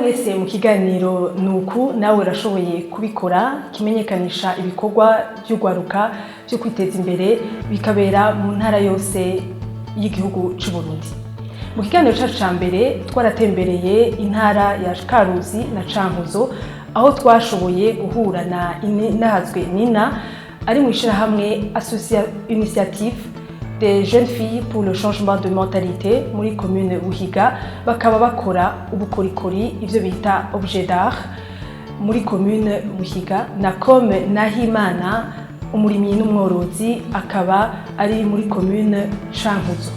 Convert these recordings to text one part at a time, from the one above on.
mwese mu kiganiro nuku nawe urashoboye kubikora kimenyekanisha ibikorwa by'ugwaruka byo kwiteza imbere bikabera mu ntara yose y'igihugu cy'u Burundi. Mu kiganiro cyacu ca mbere twaratembereye intara ya Karuzi na Cankuzo aho twashoboye guhura na Inahazwe Nina ari mu ishirahamwe Initiative des jeunes filles pour le changement de mentalité muri commune Buhiga, bakaba bakora ubukorikori ivyo bita objet d'art muri commune Buhiga, na Comme Nahimana umurimyi n'umworozi akaba ari muri commune Cankuzo.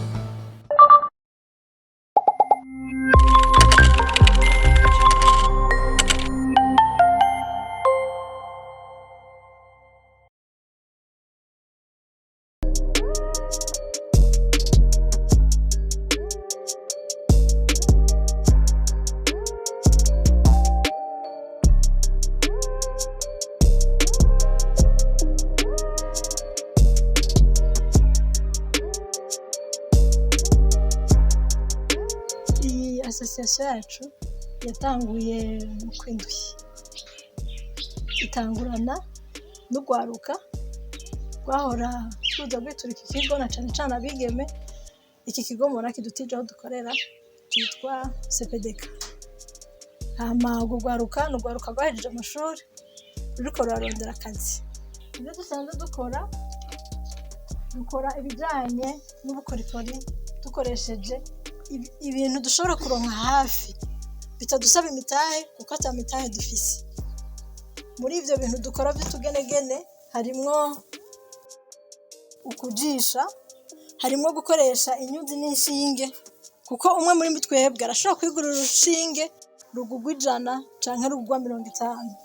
Association yacu yatanguye mu kwindwi, itangurana n'ugwaruka rwahora tuza gwitura iki kigo na cane abigeme. Iki kigo mubona kidutije aho dukorera cyitwa CPDK. Hama urwo rwaruka n'ugwaruka rwahejeje amashuri ruriko rurarondera akazi. Ibyo dusanzwe dukora ibijanye n'ubukorikori dukoresheje ibintu dushobora kuronka hafi bitadusaba imitahe kuko ata mitahe dufise. Muri ivyo bintu dukora by'utugenegene harimwo ukujisha, harimwo gukoresha inyuzi n'inshinge, kuko umwe muri mitwebwe arashobora kwigurira urushinge rugugwa 100 canke rugugwa 50.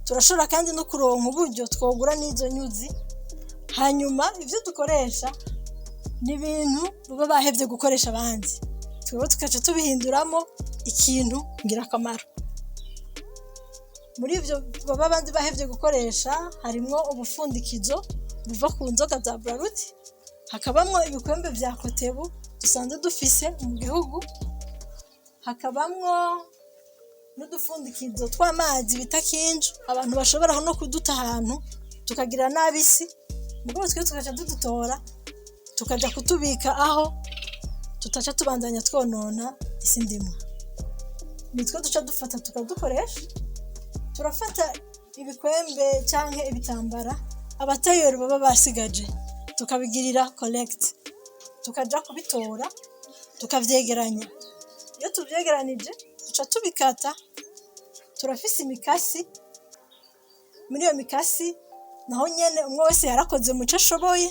Turashobora kandi no kuronka uburyo twogura n'izo nyuzi. Hanyuma ivyo dukoresha ni ibintu baba bahevye gukoresha abandi, twebwe tukaca tubihinduramo ikintu ngirakamaro. Muri ivyo baba abandi bahevye gukoresha harimwo ubufundikizo buva ku nzoga za Bralud, hakabamwo ibikwembe vya Kotebu dusanzwe dufise mu gihugu, hakabamwo n'udufundikizo tw'amazi bita Kinju abantu bashobora no kuduta ahantu tukagira nabisi, mugabo twe tukaca dudutora tukaja kutubika aho tutaca tubandanya twonona isi ndimo. Nitwe duca dufata tukadukoresha. Turafata ibikwembe canke ibitambara abatayeri baba basigaje tukabigirira collect, tukaja kubitora tukavyegeranya. Iyo tuvyegeranije duca tubikata. Turafise imikasi, muri iyo mikasi naho nyene umwe wese yarakoze muco ashoboye,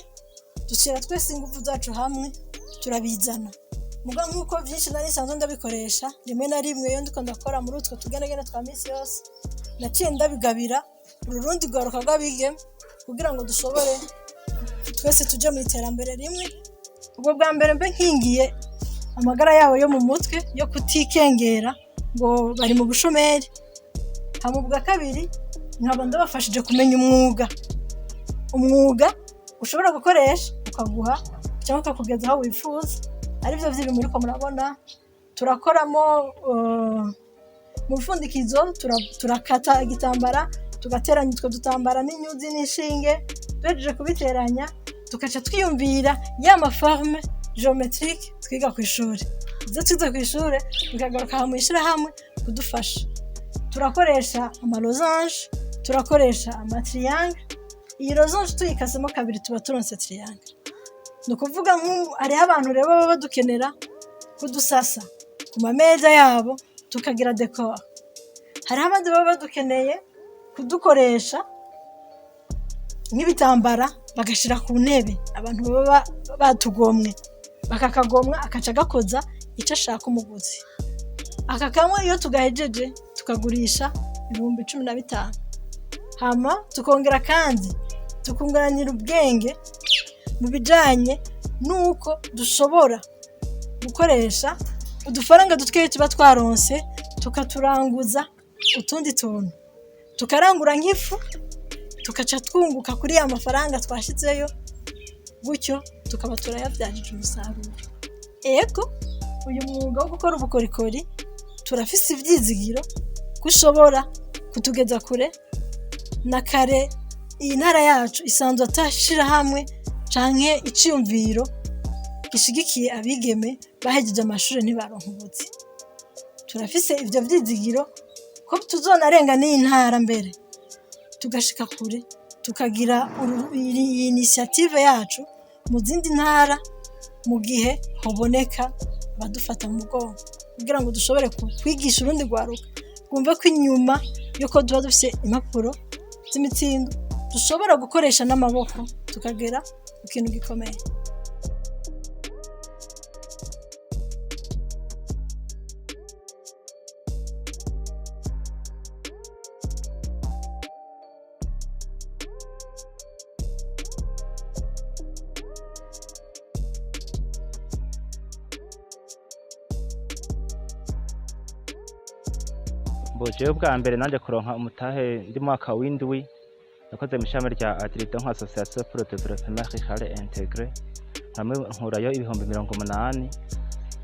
dushira twese ingufu zacu hamwe turabizana. Muga nkuko byinshi nari sanzwe ndabikoresha, rimwe na rimwe iyo ndiko ndakora muri utwo tugenegene twa misi yose naciye ndabigabira ururundi rwaruka rw'abigeme kugira ngo dushobore twese tuje mu iterambere rimwe. Ubwo bwa mbere mbe nkingiye amagara yabo yo mu mutwe yo kutikengera ngo bari mu bushomeri. Hama ubwa kabiri nkaba ndabafashije kumenya umwuga ushobora gukoresha ukaguha cyangwa ukakugeza aho wifuza. Arivyo vy'ibi muri ko murabona turakoramo mu bufundikizo, turakata igitambara tugateranya utwo dutambara n'inyuzi n'ishinge. Duhejeje kubiteranya tukaca twiyumvira ya maforme géométrique twiga ku ishuri. Izo twize ku ishuri bikagaruka mu ishirahamwe kudufasha. Turakoresha amalosange, turakoresha amatriangle. Iyi losange tuyikasemo kabiri tuba turonse triangle. Nukuvuga hariho abantu rero baba badukenera kudusasa ku mameza yabo tukagira decor. Hariho abandi baba badukeneye kudukoresha nk'ibitambara bagashira ku ntebe. Abantu baba batugomwe bakakagomwa akaca gakoza icyo ashaka umuguzi. Aka kamwe iyo tugahejeje tukagurisha 15,000. Hama tukongera kandi tukunganira ubwenge mu bijanye nuko dushobora gukoresha udufaranga dutweye tuba twaronse tukaturanguza utundi tuntu, tukarangura nk'ifu tukaca twunguka kuri ya mafaranga twashizeyo, gutyo tukaba turayavyajije umusaruro. Ego uyu mwuga wo gukora ubukorikori turafise ivyizigiro ko ushobora kutugeza kure na kare. Iyi ntara yacu isanzwe atashira hamwe canke iciyumviro gishigikiye abigeme bahejeje amashuri ntibaronka ubuzi. Turafise ivyo vyizigiro ko tuzonarenga n'iyi ntara mbere tugashika kure, tukagira iyi initiative yacu mu zindi ntara mu gihe hoboneka badufata mu mugongo kugira ngo dushobore kwigisha urundi rwaruka rwumve ko inyuma yuko tuba dufise impapuro z'imitsindo dushobora gukoresha n'amaboko tukagera ku kintu gikomeye. Jewe bwa mbere nanje kuronka umutahe ndi mwaka w'indwi nakoze mu ishami rya Adrido nk'association pour le développement rural intégré hamwe nkurayo 80,000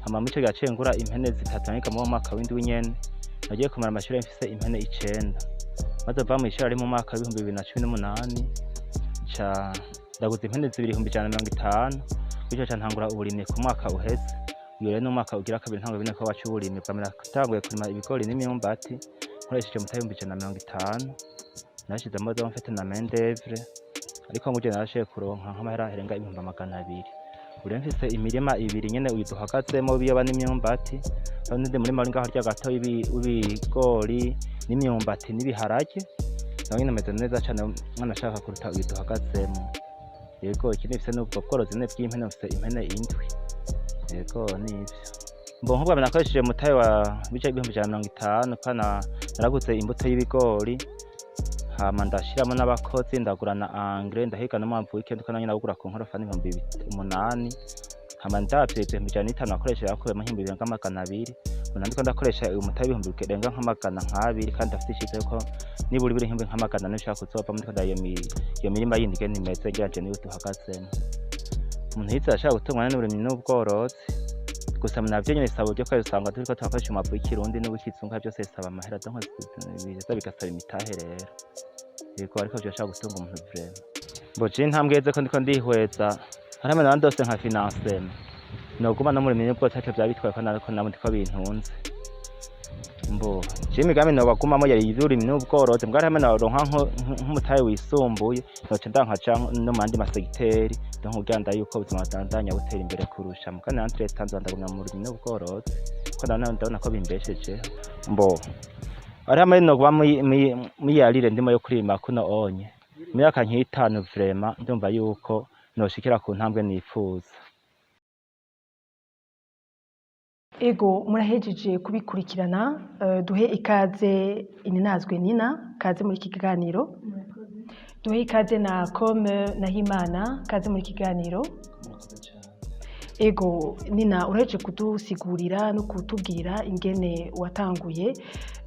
hama mu cyo gaciye ngura impene zitatu nkiga mu mwaka w'indwi nyene nagiye kumara amashuri mfise impene 9 maze va mu ishuri ari mu mwaka wa 2018 ca ndaguze impene 2,150 bityo ca ntangura uburimyi ku mwaka uheze. Yore no mwaka ugira kabiri ntango bine ko wacu uburimyi bwamera katanguye kurima ibigori n'imyumbati nkoresheje mu 150 nashize modo mfite na main d'œuvre ariko nguje narashiye kuronka nk'amahera herenga 200,000. Uri mfise imirima ibiri nyene uyiduhagazemo biyoba n'imyumbati n'undi muri maringa harya gato ibigori n'imyumbati n'ibiharage nawe nameze neza cyane mwana shaka kuruta uyiduhagazemo. Yego ikindi mfise n'ubwo bworozi ne bw'impene mfise impene indwi. Yego nivyo mbo nkubwa nakoresheje mutaye wa bica 150 kana naraguze imbuto y'ibigori hama ndashiramo n'abakozi ndagurana engrais ndahiga no mpamvu weekend kana nyina bugura ku nkorofani 8,000 hama ndavye 1,500 nakoresheje yakuye mu 200,000 ndiko ndakoresha umutaye 200,000 kandi afite ishite yuko niburi biri 100,000 nishaka kuzova muri kada iyo mirima yindi gene imeze ngiye niyo tuhagazemo. Umuntu hitse ashaka gutungana n'uburimyi n'ubworozi gusa munavyo nyene sabo byo kwayusanga turiko twakoresha amavu y'ikirundi n'ubukizungu byose bisaba amahera donc biza bigasaba imitahe rero. Yego ariko byo ashaka gutunga umuntu vraiment boje ntambweze ko ndiko ndihweza haramena ndose nka finance noguma no muri minye bwo tace bya bitwaye kana ariko nabo ndiko bintunze mbo Jimmy Gami no bagumamo yari ivyurimyi n'ubworozi mbwaramena ronka nk'umutahe wisumbuye noce ndanka no mandi masegiteri donc uganda yuko ubuzima bwandanya butera imbere kurusha mukana entre Tanzania ndagumya mu rurimi n'ubworozi ko ndabona ko bimbesheje mbo ari hamwe no kuba muyarire ndimo yo kurima kuno onye myaka nk'itanu vraiment ndumva yuko noshikira ku ntambwe nifuza. Ego murahejeje kubikurikirana duhe ikaze Ininazwe Nina kaze muri kiganiro. Duhe ikaze na Comme Nahimana kaze muri kiganiro. Ego Nina uraheje kudusigurira no kutubwira ingene watanguye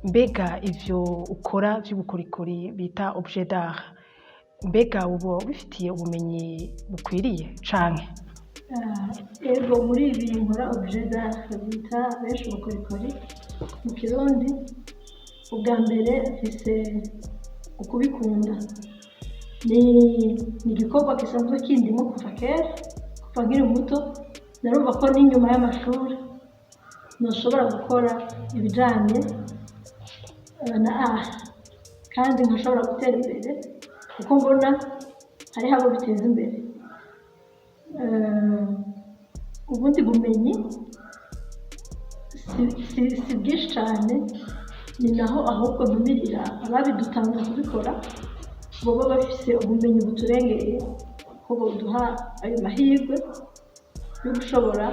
mbega ivyo ukora by'ubukorikori bita objet d'art mbega ubo bifitiye ubumenyi bukwiriye canke? Ego muri ibi nkora objet d'art bita benshi ubukorikori mu Kirundi ubwa mbere mfise ukubikunda ni igikorwa gisanzwe kindimo kuva kera kuva nkiri muto narumva ko n'inyuma y'amashuri nashobora gukora ibijanye na art kandi nkashobora gutera imbere kuko mbona hari habo biteza imbere. Ubundi bumenyi si bwinshi cyane ni naho ahubwo ntumirira ababidutanga kubikora boba bafise ubumenyi buturengeye ko boduha ayo mahirwe yo gushobora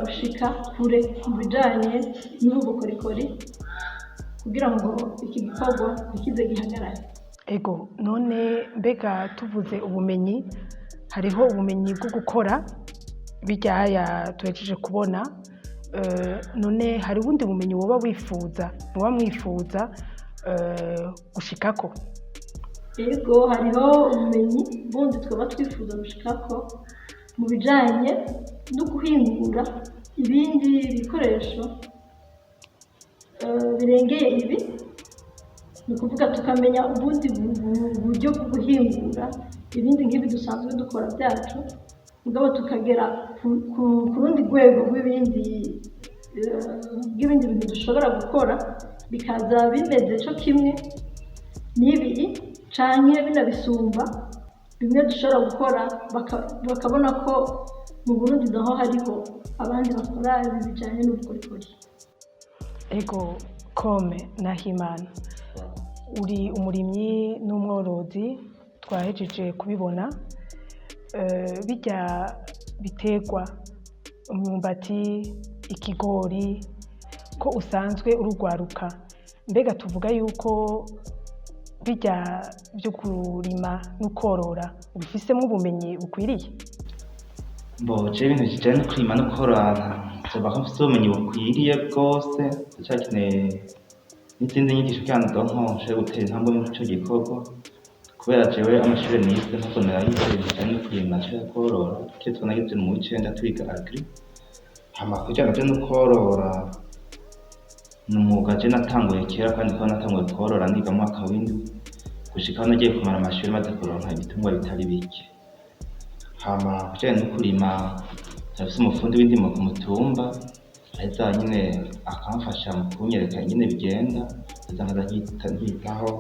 gushika kure mu bijanye n'ubu bukorikori kugira ngo iki gikorwa kize gihagarare. Ego none mbega tuvuze ubumenyi hariho ubumenyi bwo gukora bijyaya tuhejeje kubona none hari ubundi bumenyi woba mwifuza gushikako? Ego hariho ubumenyi bundi twaba twifuza gushikako mu bijanye no guhingura ibindi bikoresho birengeye ibi, ni ukuvuga tukamenya ubundi buryo bwo guhingura ibindi nk'ibi dusanzwe dukora byacu, mugabo tukagera ku rundi rwego rw'ibindi bintu dushobora gukora bikaza bimeze cyo kimwe n'ibi canke binabisumba bimwe dushobora gukora, bakabona ko mu Burundi naho hariho abandi bakora ibintu bijyanye n'ubukorikori. Ego Kome Nahimana, uri umurimyi n'umworozi twahejeje kubibona, bijya biterwa imyumbati, ikigori, ko usanzwe urugwaruka, mbega tuvuga yuko bijya byo kurima no korora ubifisemo ubumenyi bukwiriye? Mboje ibintu kijyanye no kurima no korora nsaba ko mfite ubumenyi bukwiriye bwose, ndacyakeneye n'izindi nyigisho kugira ngo nshobore gutera intambwe muri icyo gikorwa, kubera jewe amashuri nize ntabwo narayize ibintu bijyanye no kurima no korora, icyo twanagize mu w'icenda twiga agri. Hama kugira ngo no korora ni umwuga je natanguye kera, kandi ko natanguye korora niga mu mwaka w'indwi gushika aho nagiye kumara amashuri maze kuronka ibitungwa bitari bike. Hama kugira no kurima ndafise umufundi w'indimo ku mutumba, aheza nyine akamfasha mu kunyereka nyine bigenda, ndetse nkitaho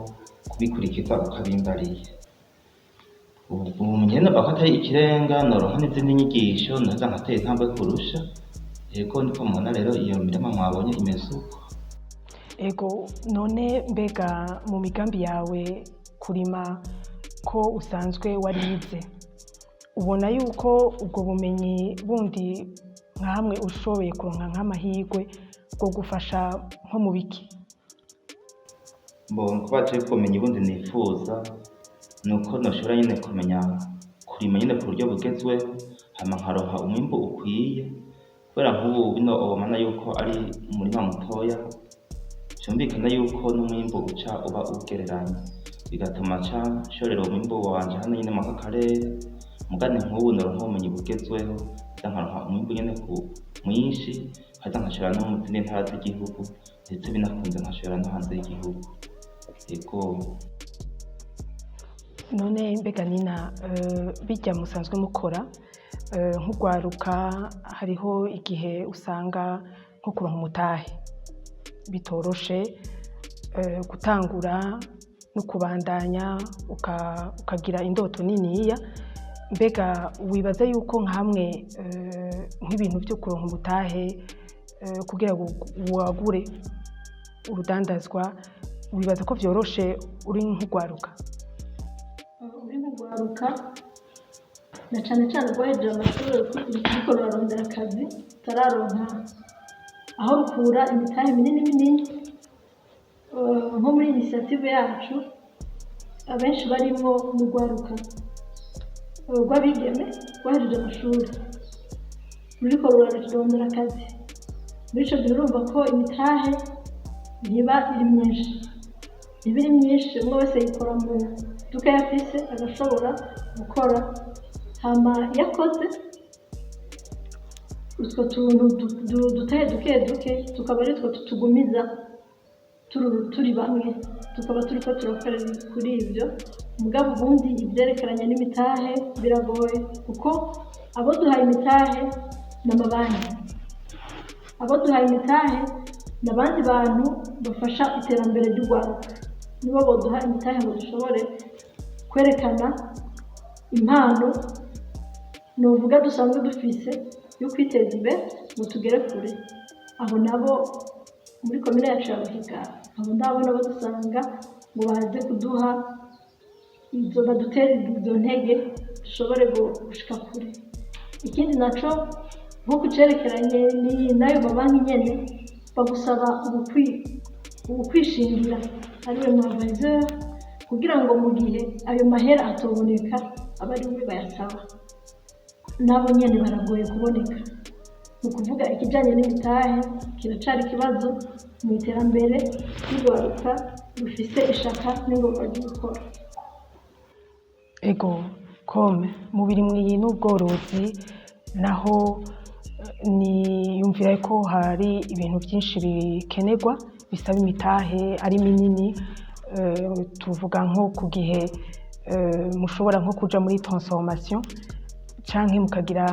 kubikurikiza ukabimbariye. Ubu nyene bako atari ikirenga, noronka n'izindi nyigisho ndaza nkatera intambwe kurusha. Ego niko mubona rero iyo mirima mwabonye imeze uko. Ego none mbega mu migambi yawe kurima ko usanzwe warize, ubona yuko ubwo bumenyi bundi nka hamwe ushoboye kuronka nk'amahirwe bwo gufasha nko mu biki? Mbona kuba je kumenye ubundi nifuza nuko noshobora nyine kumenya kurima nyine ku buryo bugezweho, hama nkaronka umwimbu ukwiye, kubera nk'ubu bino ubona yuko ari umurima mutoya, cyumvikana yuko n'umwimbu uca uba ugereranye, bigatuma ca nshorera umwimbu wanje hano nyine mu karere, mugani nk'ubu noronka ubumenyi bugezweho, nkaronka umwimbu nyine mwinshi, kaza nkashora no mu zindi ntara z'igihugu, ndetse binakunze nkashora no hanze y'igihugu. Ego none mbega Nina, bijya musanzwe mukora nk'ugwaruka, hariho igihe usanga nko kuronka umutahe bitoroshe, gutangura no kubandanya ukagira indoto niniya, mbega wibaza yuko nkamwe nk'ibintu byo kuronka umutahe kugira ngo wagure urudandazwa, wibaza ko vyoroshe uri nk'ugwaruka? Uri nk'ugwaruka na cane cane rwahejeje amashuri uriko rurarondera akazi, utararonka aho rukura imitahe minini, nko muri initiative yacu abenshi barimwo mu rwaruka rw'abigeme rwahejeje amashuri ruriko rurarondera akazi. Muri ico gihe urumva ko imitahe ntiba iri myinshi, umwe wese yikora mu duka yafise agashobora gukora, hama yakoze utwo tuntu dutahe duke tukaba ari two tutugumiza turi bamwe, tukaba turiko turakorera kuri ivyo. Mugabo ubundi ivyerekeranye n'imitahe biragoye, kuko abo duhaye imitahe n'amabanki, abo duhaye imitahe n'abandi bantu bafasha iterambere ry'urwaruka, nibo boduha imitahe ngo dushobore kwerekana impano novuga dusanzwe dufise yo kwiteza imbere ngo tugere kure. Abo nabo muri komine yacu ya Buhiga, abo ndabona bo dusanga ngo baze kuduha izo, badutera izo ntege dushobore gushika kure. Ikindi naco nko kucerekeranye n'ayo mabanki nyene, bagusaba ubukwishingira ariwe mu advisor, kugira ngo mu gihe ayo mahera atoboneka aba ari we bayasaba. Nabo nyene baragoye kuboneka. Ni ukuvuga ikijanye n'imitahe kiracari ikibazo mu iterambere ry'urwaruka rufise ishaka n'ingorwa ryo gukora. Ego Kome, mu birimwi n'ubworozi naho niyumvira ko hari ibintu byinshi bikenerwa bisaba imitahe ari minini, tuvuga nko ku gihe mushobora nko kuja muri transformation canke mukagira